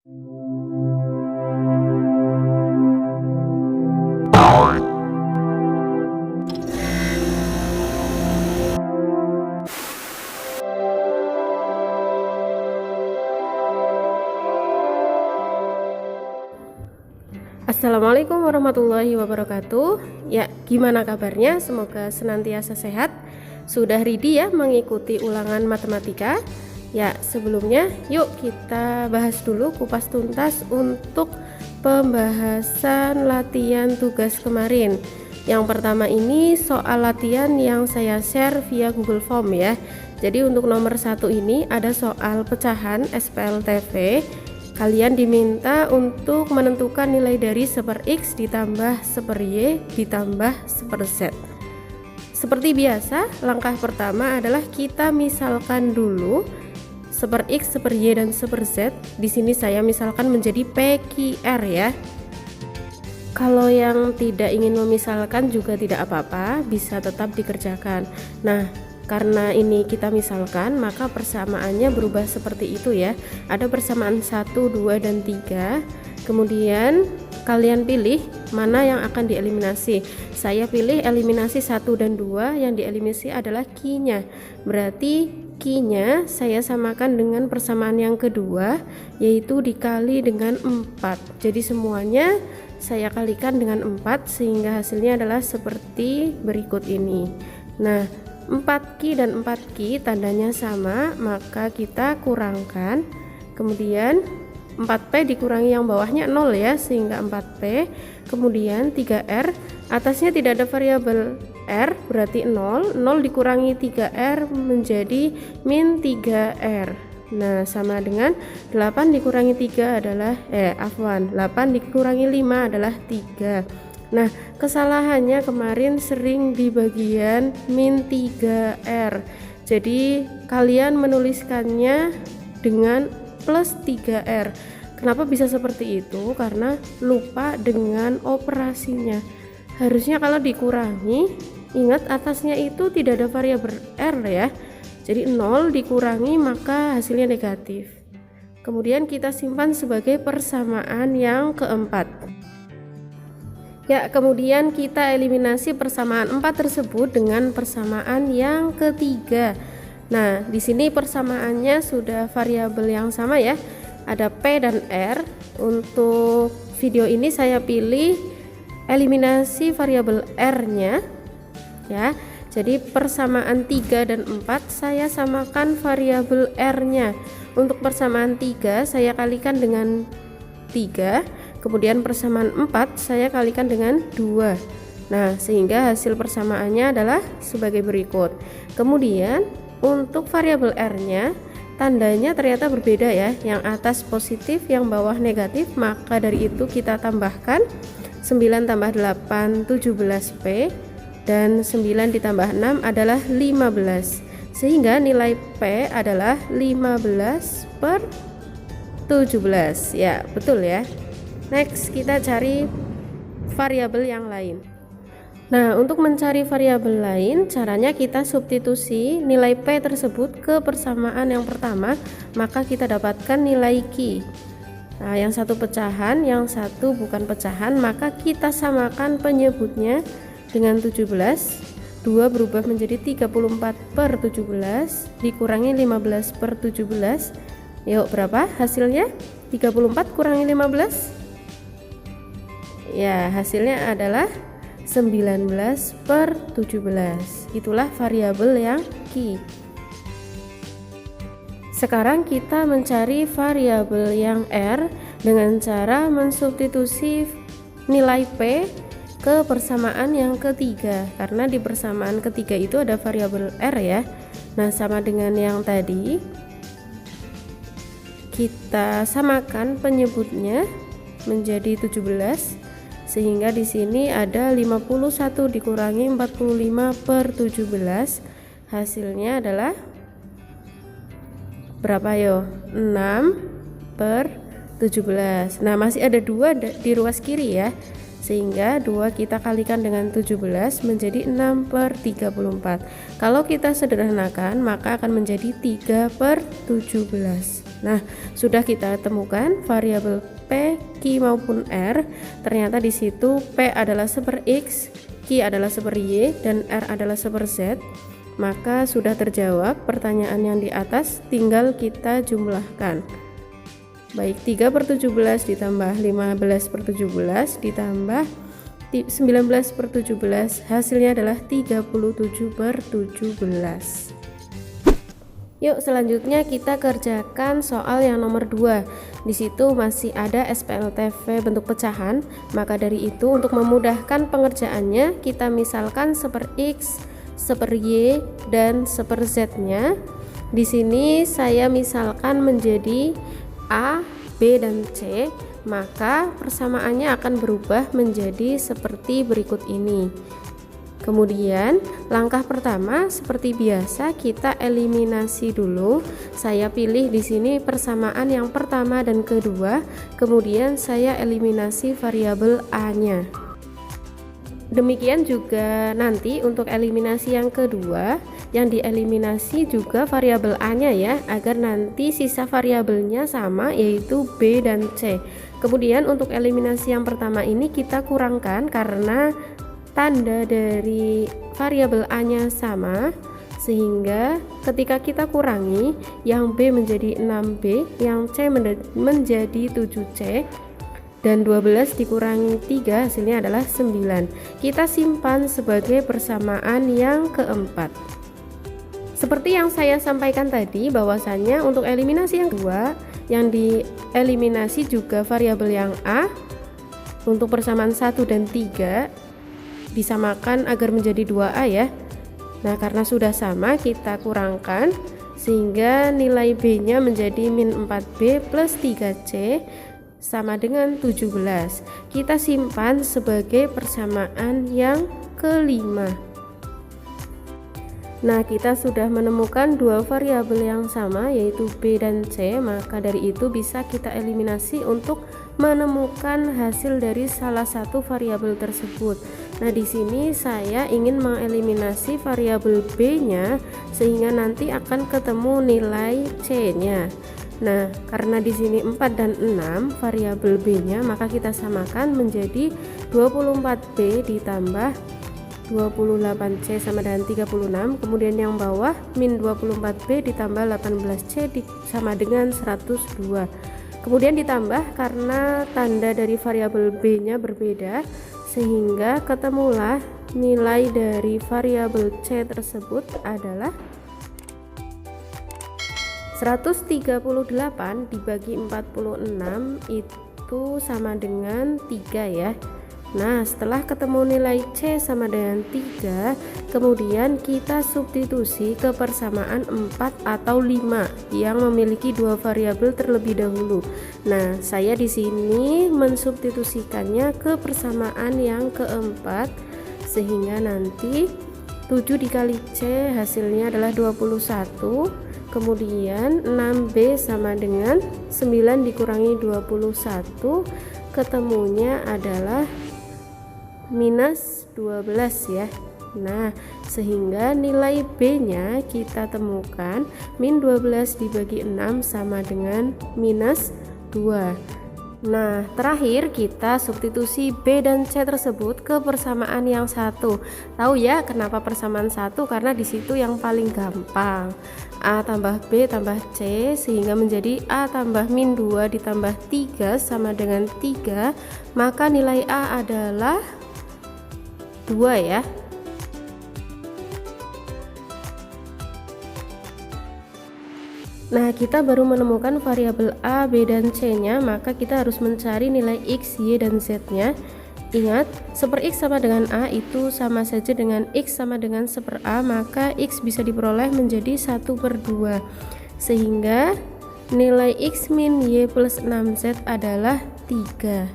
Assalamualaikum warahmatullahi wabarakatuh. Ya, gimana kabarnya? Semoga senantiasa sehat. Sudah ready ya mengikuti ulangan matematika? Ya, sebelumnya yuk kita bahas dulu kupas tuntas untuk pembahasan latihan tugas kemarin. Yang pertama ini soal latihan yang saya share via Google Form ya. Jadi untuk nomor 1 ini ada soal pecahan SPLTV. Kalian diminta untuk menentukan nilai dari 1/X ditambah 1/Y ditambah 1/Z. Seperti biasa, langkah pertama adalah kita misalkan dulu 1/X, 1/Y dan 1/Z. Di sini saya misalkan menjadi PQR ya. Kalau yang tidak ingin memisalkan juga tidak apa-apa, bisa tetap dikerjakan. Nah, karena ini kita misalkan, maka persamaannya berubah seperti itu ya. Ada persamaan 1, 2, dan 3. Kemudian kalian pilih mana yang akan dieliminasi. Saya pilih eliminasi 1 dan 2, yang dieliminasi adalah Q-nya. Berarti Q-nya saya samakan dengan persamaan yang kedua, yaitu dikali dengan 4. Jadi semuanya saya kalikan dengan 4 sehingga hasilnya adalah seperti berikut ini. Nah, 4Q dan 4Q tandanya sama, maka kita kurangkan. Kemudian 4P dikurangi yang bawahnya 0 ya, sehingga 4P. Kemudian 3R, atasnya tidak ada variabel R, berarti 0. 0 dikurangi 3R menjadi min 3R. Nah, sama dengan 8 dikurangi 3 adalah 8 dikurangi 5 adalah 3. Nah, kesalahannya kemarin sering di bagian min 3R. Jadi kalian menuliskannya dengan plus 3R. Kenapa bisa seperti itu? Karena lupa dengan operasinya. Harusnya kalau dikurangi, ingat atasnya itu tidak ada variabel R ya. Jadi 0 dikurangi maka hasilnya negatif. Kemudian kita simpan sebagai persamaan yang keempat. Ya, kemudian kita eliminasi persamaan 4 tersebut dengan persamaan yang ketiga. Nah, di sini persamaannya sudah variabel yang sama ya. Ada P dan R. Untuk video ini saya pilih eliminasi variabel R-nya ya. Jadi persamaan 3 dan 4 saya samakan variabel R-nya. Untuk persamaan 3 saya kalikan dengan 3. Kemudian persamaan 4 saya kalikan dengan 2. Nah, sehingga hasil persamaannya adalah sebagai berikut. Kemudian untuk variabel R-nya tandanya ternyata berbeda ya. Yang atas positif, yang bawah negatif, maka dari itu kita tambahkan 9 tambah 8 17P dan 9 ditambah 6 adalah 15. Sehingga nilai P adalah 15/17. Ya, betul ya. Next, kita cari variabel yang lain. Nah, untuk mencari variabel lain, caranya kita substitusi nilai P tersebut ke persamaan yang pertama, maka kita dapatkan nilai Q. Nah, yang satu pecahan, yang satu bukan pecahan, maka kita samakan penyebutnya dengan 17. 2 berubah menjadi 34/17 dikurangi 15/17. Yuk, berapa hasilnya? 34 kurangi 15. Ya, hasilnya adalah 19/17. Itulah variabel yang Q. Sekarang kita mencari variabel yang R dengan cara mensubstitusi nilai P ke persamaan yang ketiga. Karena di persamaan ketiga itu ada variabel R ya. Nah, sama dengan yang tadi, kita samakan penyebutnya menjadi 17. Sehingga di sini ada 51 dikurangi 45/17. Hasilnya adalah berapa yo? 6/17. Nah, masih ada 2 di ruas kiri ya. Sehingga 2 kita kalikan dengan 17 menjadi 6/34. Kalau kita sederhanakan maka akan menjadi 3/17. Nah, sudah kita temukan variabel P, Q maupun R. Ternyata di situ P adalah seper X, Q adalah seper Y, dan R adalah seper Z. Maka sudah terjawab pertanyaan yang di atas, tinggal kita jumlahkan. Baik, 3/17 ditambah 15/17 ditambah 19/17, hasilnya adalah 37/17. Yuk selanjutnya kita kerjakan soal yang nomor 2. Di situ masih ada SPLTV bentuk pecahan. Maka dari itu untuk memudahkan pengerjaannya kita misalkan seper X, seper Y, dan seper Z-nya. Di sini saya misalkan menjadi A, B, dan C. Maka persamaannya akan berubah menjadi seperti berikut ini. Kemudian langkah pertama seperti biasa kita eliminasi dulu. Saya pilih di sini persamaan yang pertama dan kedua, kemudian saya eliminasi variabel A-nya. Demikian juga nanti untuk eliminasi yang kedua, yang dieliminasi juga variabel A-nya ya, agar nanti sisa variabelnya sama, yaitu B dan C. Kemudian untuk eliminasi yang pertama ini kita kurangkan karena tanda dari variabel A-nya sama, sehingga ketika kita kurangi, yang B menjadi 6B, yang C menjadi 7C, dan 12 dikurangi 3 hasilnya adalah 9. Kita simpan sebagai persamaan yang keempat. Seperti yang saya sampaikan tadi, bahwasannya untuk eliminasi yang kedua, yang dieliminasi juga variabel yang A. Untuk persamaan 1 dan 3 disamakan agar menjadi 2A ya. Nah, karena sudah sama kita kurangkan sehingga nilai B-nya menjadi min 4B plus 3C sama dengan 17. Kita simpan sebagai persamaan yang kelima. Nah, kita sudah menemukan dua variabel yang sama yaitu B dan C, maka dari itu bisa kita eliminasi untuk menemukan hasil dari salah satu variabel tersebut. Nah, di sini saya ingin mengeliminasi variabel B-nya sehingga nanti akan ketemu nilai C-nya. Nah, karena di sini 4 dan 6 variabel B-nya, maka kita samakan menjadi 24B ditambah 28C sama dengan 36. Kemudian yang bawah min 24B ditambah 18C sama dengan 102. Kemudian ditambah karena tanda dari variabel B-nya berbeda, sehingga ketemulah nilai dari variabel C tersebut adalah 138 dibagi 46 itu sama dengan 3 ya. Nah, setelah ketemu nilai C sama dengan 3, kemudian kita substitusi ke persamaan 4 atau 5 yang memiliki dua variabel terlebih dahulu. Nah, saya di sini mensubstitusikannya ke persamaan yang keempat, sehingga nanti 7 dikali C hasilnya adalah 21. Kemudian 6B sama dengan 9 dikurangi 21, ketemunya adalah minus 12 ya. Nah, sehingga nilai B-nya kita temukan min 12 dibagi 6 sama dengan minus 2. Nah, terakhir kita substitusi B dan C tersebut ke persamaan yang satu. Tahu ya kenapa persamaan satu? Karena di situ yang paling gampang. A tambah B tambah C sehingga menjadi A tambah min 2 ditambah 3 sama dengan 3. Maka nilai A adalah 2 ya. Nah, kita baru menemukan variabel A, B, dan C-nya, maka kita harus mencari nilai X, Y, dan Z-nya. Ingat, seper X sama dengan A itu sama saja dengan X sama dengan seper A, maka X bisa diperoleh menjadi 1/2. Sehingga nilai X min Y plus 6Z adalah 3.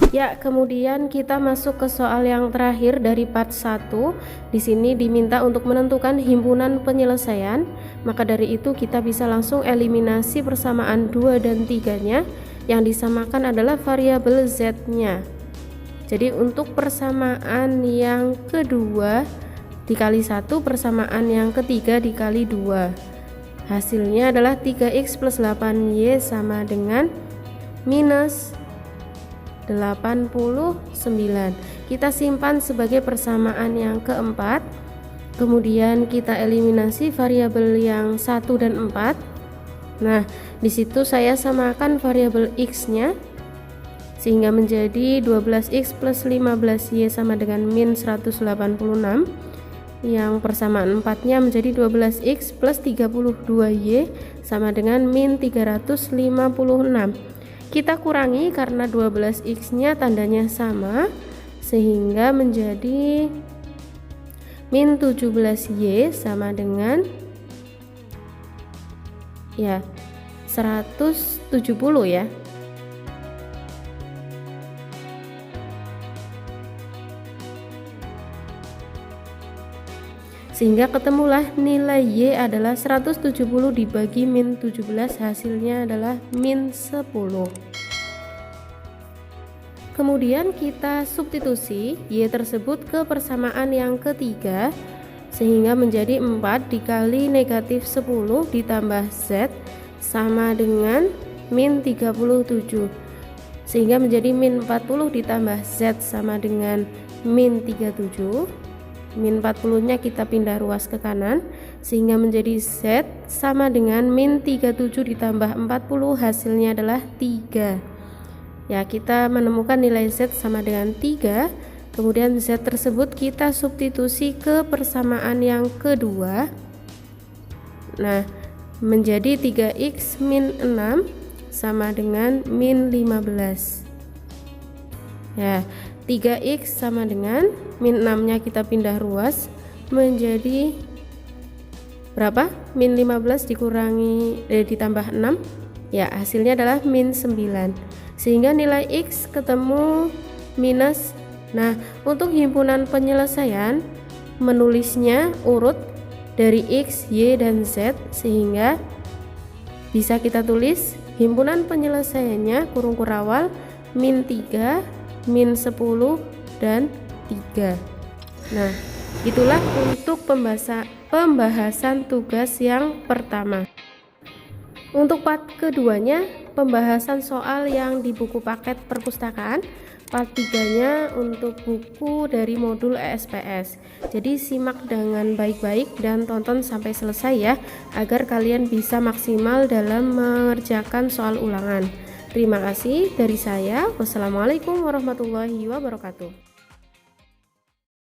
Ya, kemudian kita masuk ke soal yang terakhir dari part 1. Di sini diminta untuk menentukan himpunan penyelesaian. Maka dari itu kita bisa langsung eliminasi persamaan 2 dan 3-nya. Yang disamakan adalah variabel Z-nya. Jadi untuk persamaan yang kedua dikali 1, persamaan yang ketiga dikali 2. Hasilnya adalah 3x plus 8y sama dengan minus 89. Kita simpan sebagai persamaan yang keempat. Kemudian kita eliminasi variabel yang 1 dan 4. Nah, di situ saya samakan variabel x-nya sehingga menjadi 12x plus 15y sama dengan min 186. Yang persamaan 4-nya menjadi 12x plus 32y sama dengan min 356. Kita kurangi karena 12x-nya tandanya sama sehingga menjadi min 17y sama dengan 170 ya. Sehingga ketemulah nilai y adalah 170 dibagi min 17, hasilnya adalah min 10. Kemudian kita substitusi y tersebut ke persamaan yang ketiga sehingga menjadi 4 dikali negatif 10 ditambah z sama dengan min 37, sehingga menjadi min 40 ditambah z sama dengan min 37. Min 40 nya kita pindah ruas ke kanan sehingga menjadi z sama dengan min 37 ditambah 40, hasilnya adalah 3 ya. Kita menemukan nilai z sama dengan 3. Kemudian z tersebut kita substitusi ke persamaan yang kedua. Nah, menjadi 3x min 6 sama dengan min 15 ya. 3x sama dengan min 6 nya kita pindah ruas menjadi berapa? Min 15 dikurangi ditambah 6 ya, hasilnya adalah min 9, sehingga nilai x ketemu minus. Nah, untuk himpunan penyelesaian menulisnya urut dari x, y, dan z sehingga bisa kita tulis himpunan penyelesaiannya kurung kurawal min 3, min 10, dan 3. Nah, itulah untuk pembahasan tugas yang pertama. Untuk part keduanya, pembahasan soal yang di buku paket perpustakaan. Part 3-nya untuk buku dari modul ESPS. Jadi simak dengan baik-baik dan tonton sampai selesai ya, agar kalian bisa maksimal dalam mengerjakan soal ulangan. Terima kasih dari saya. Wassalamualaikum warahmatullahi wabarakatuh.